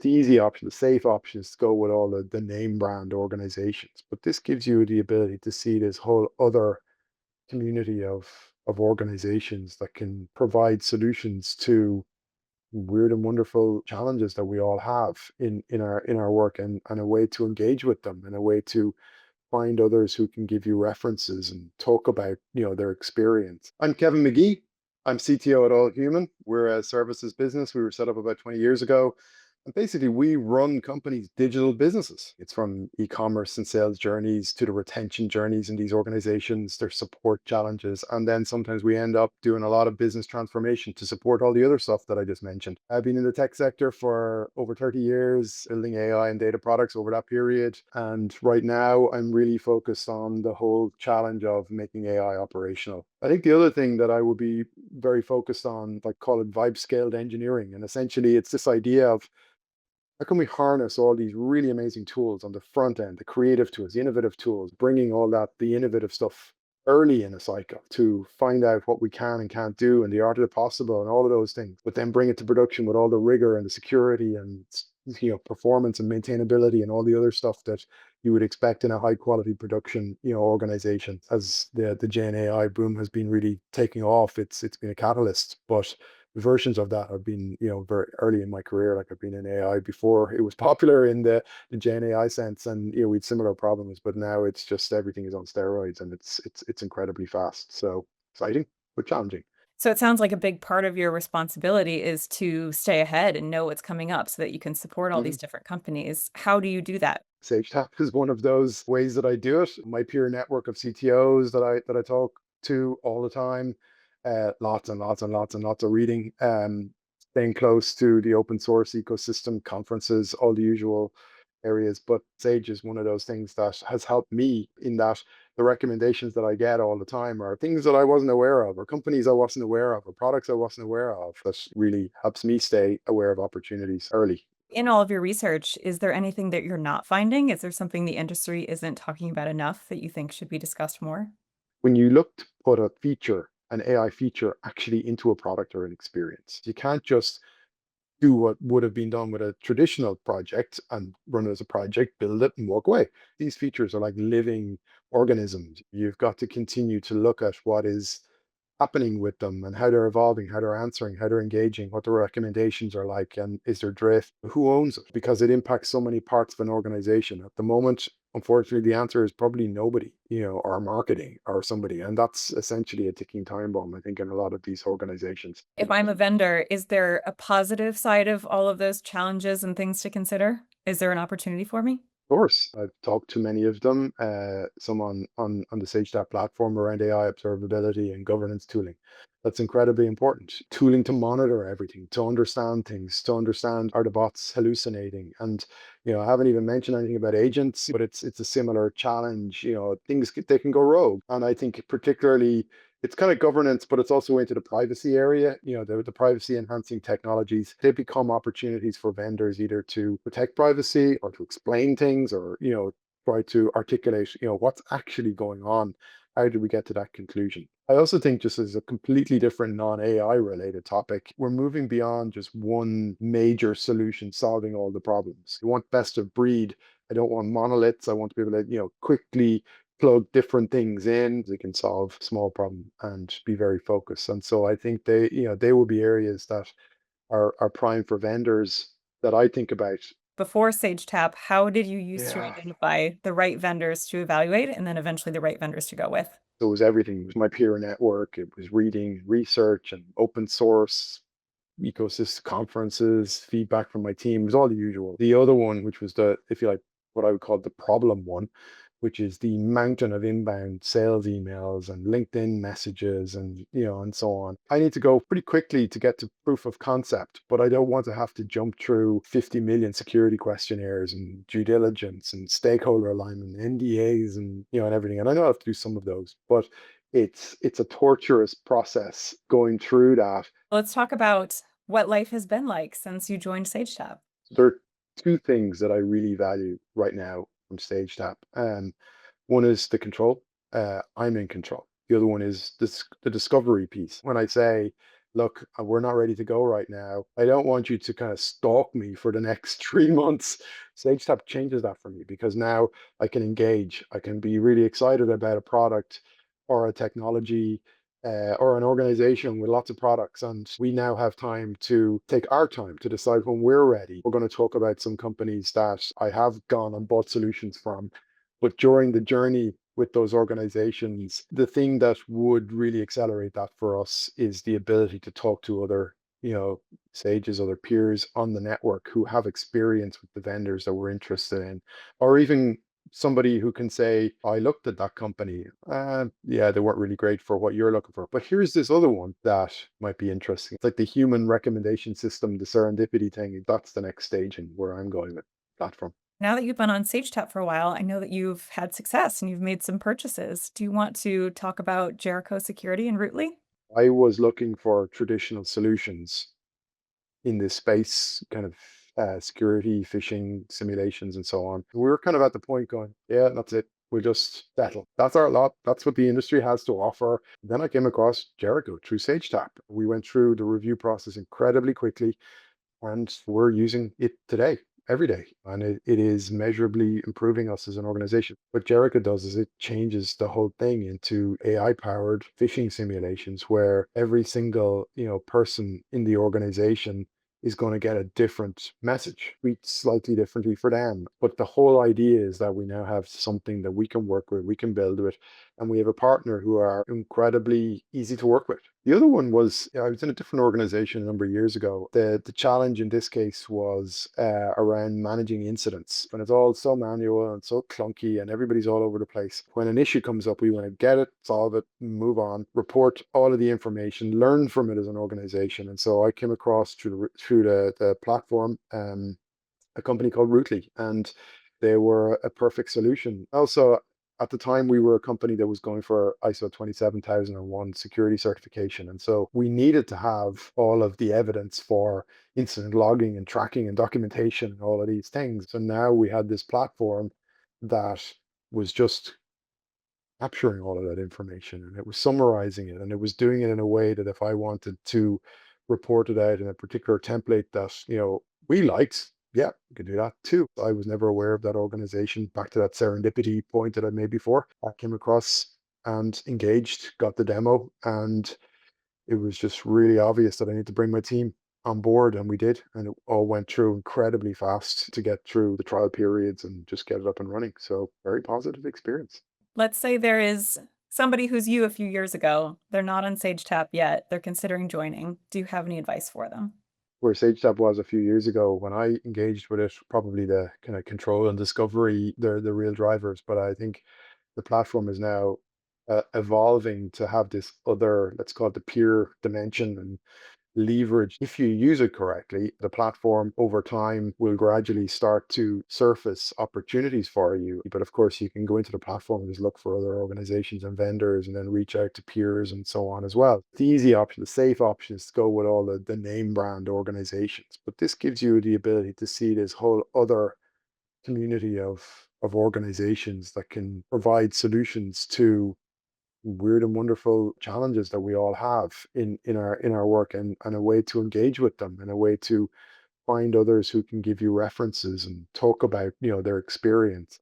The easy option, the safe option is to go with all the name brand organizations. But this gives you the ability to see this whole other community of organizations that can provide solutions to weird and wonderful challenges that we all have in our work, and a way to engage with them, and a way to find others who can give you references and talk about their experience. I'm Kevin Magee. I'm CTO at All Human. We're a services business. We were set up about 20 years ago. And basically, we run companies' digital businesses. It's from e-commerce and sales journeys to the retention journeys in these organizations, their support challenges, and then sometimes we end up doing a lot of business transformation to support all the other stuff that I just mentioned. I've been in the tech sector for over 30 years, building AI and data products over that period. And right now, I'm really focused on the whole challenge of making AI operational. I think the other thing that I would be very focused on, like call it vibe scaled engineering. And essentially, it's this idea of how can we harness all these really amazing tools on the front end, the creative tools, the innovative tools, bringing all that, the innovative stuff early in a cycle to find out what we can and can't do and the art of the possible and all of those things, but then bring it to production with all the rigor and the security and performance and maintainability and all the other stuff that you would expect in a high quality production organization. As the Gen AI boom has been really taking off, it's been a catalyst, but versions of that have been, very early in my career. Like I've been in AI before it was popular in the Gen AI sense, and we had similar problems, but now it's just everything is on steroids, and it's incredibly fast. So exciting, but challenging. So it sounds like a big part of your responsibility is to stay ahead and know what's coming up so that you can support all these Mhm. different companies. How do you do that? Sagetap is one of those ways that I do it. My peer network of CTOs that I talk to all the time, lots and lots and lots and lots of reading, staying close to the open source ecosystem, conferences, all the usual areas. But Sage is one of those things that has helped me in that the recommendations that I get all the time are things that I wasn't aware of, or companies I wasn't aware of, or products I wasn't aware of. That really helps me stay aware of opportunities early. In all of your research, is there anything that you're not finding? Is there something the industry isn't talking about enough that you think should be discussed more? When you look to put a feature, an AI feature, actually into a product or an experience, you can't just do what would have been done with a traditional project and run it as a project, build it, and walk away. These features are like living organisms. You've got to continue to look at what is happening with them and how they're evolving, how they're answering, how they're engaging, what the recommendations are like, and is there drift, who owns it, because it impacts so many parts of an organization. At the moment, unfortunately, the answer is probably nobody, or marketing or somebody. And that's essentially a ticking time bomb, I think, in a lot of these organizations. If I'm a vendor, is there a positive side of all of those challenges and things to consider? Is there an opportunity for me? Of course, I've talked to many of them, some on the Sagetap platform around AI observability and governance tooling. That's incredibly important. Tooling to monitor everything, to understand things, to understand are the bots hallucinating. And I haven't even mentioned anything about agents, but it's a similar challenge. They can go rogue, and I think particularly it's kind of governance, but it's also into the privacy area. The privacy enhancing technologies, they become opportunities for vendors either to protect privacy or to explain things, or, try to articulate, what's actually going on. How do we get to that conclusion? I also think, just as a completely different non-AI related topic, we're moving beyond just one major solution solving all the problems. I want best of breed. I don't want monoliths. I want to be able to, quickly plug different things in. They can solve small problem and be very focused. And so I think they will be areas that are prime for vendors that I think about. Before SageTap, how did you use to Yeah. identify the right vendors to evaluate and then eventually the right vendors to go with? So it was everything. It was my peer network. It was reading, research, and open source ecosystem conferences, feedback from my team. It was all the usual. The other one, which was if you like, what I would call the problem one, which is the mountain of inbound sales emails and LinkedIn messages and so on. I need to go pretty quickly to get to proof of concept, but I don't want to have to jump through 50 million security questionnaires and due diligence and stakeholder alignment, NDAs and everything. And I know I have to do some of those, but it's a torturous process going through that. Let's talk about what life has been like since you joined SageTap. There are two things that I really value right now from Stage Tap. One is the control. I'm in control. The other one is the discovery piece. When I say look, we're not ready to go right now. I don't want you to kind of stalk me for the next 3 months. SageTap changes that for me because now I can engage. I can be really excited about a product or a technology or an organization with lots of products. And we now have time to take our time to decide when we're ready. We're going to talk about some companies that I have gone and bought solutions from. But during the journey with those organizations, the thing that would really accelerate that for us is the ability to talk to other, sages, other peers on the network who have experience with the vendors that we're interested in, or even somebody who can say, I looked at that company. Yeah, they weren't really great for what you're looking for. But here's this other one that might be interesting. It's like the human recommendation system, the serendipity thing. That's the next stage and where I'm going with platform. Now that you've been on Sagetap for a while, I know that you've had success and you've made some purchases. Do you want to talk about Jericho Security and Rootly? I was looking for traditional solutions in this space, kind of security, phishing simulations, and so on. We were kind of at the point going, yeah, that's it. We'll just settle. That's our lot. That's what the industry has to offer. Then I came across Jericho through SageTap. We went through the review process incredibly quickly, and we're using it today, every day. And it is measurably improving us as an organization. What Jericho does is it changes the whole thing into AI powered phishing simulations where every single, person in the organization is going to get a different message, tweet slightly differently for them. But the whole idea is that we now have something that we can work with, we can build with, and we have a partner who are incredibly easy to work with. The other one was, I was in a different organization a number of years ago. The challenge in this case was around managing incidents. When it's all so manual and so clunky and everybody's all over the place, when an issue comes up, we want to get it, solve it, move on, report all of the information, learn from it as an organization. And so I came across through the platform a company called Rootly, and they were a perfect solution. Also, at the time, we were a company that was going for ISO 27001 security certification. And so we needed to have all of the evidence for incident logging and tracking and documentation and all of these things. So now we had this platform that was just capturing all of that information and it was summarizing it and it was doing it in a way that if I wanted to report it out in a particular template that, we liked, yeah, we could do that too. I was never aware of that organization. Back to that serendipity point that I made before. I came across and engaged, got the demo, and it was just really obvious that I need to bring my team on board, and we did. And it all went through incredibly fast to get through the trial periods and just get it up and running. So very positive experience. Let's say there is somebody who's you a few years ago. They're not on Sagetap yet. They're considering joining. Do you have any advice for them? Where Sagetap was a few years ago when I engaged with it, probably the kind of control and discovery, they're the real drivers. But I think the platform is now evolving to have this other, let's call it the peer dimension and leverage. If you use it correctly, the platform over time will gradually start to surface opportunities for you. But of course, you can go into the platform and just look for other organizations and vendors and then reach out to peers and so on as well. The easy option, the safe option is to go with all the name brand organizations. But this gives you the ability to see this whole other community of organizations that can provide solutions to weird and wonderful challenges that we all have in our work, and a way to engage with them and a way to find others who can give you references and talk about their experience.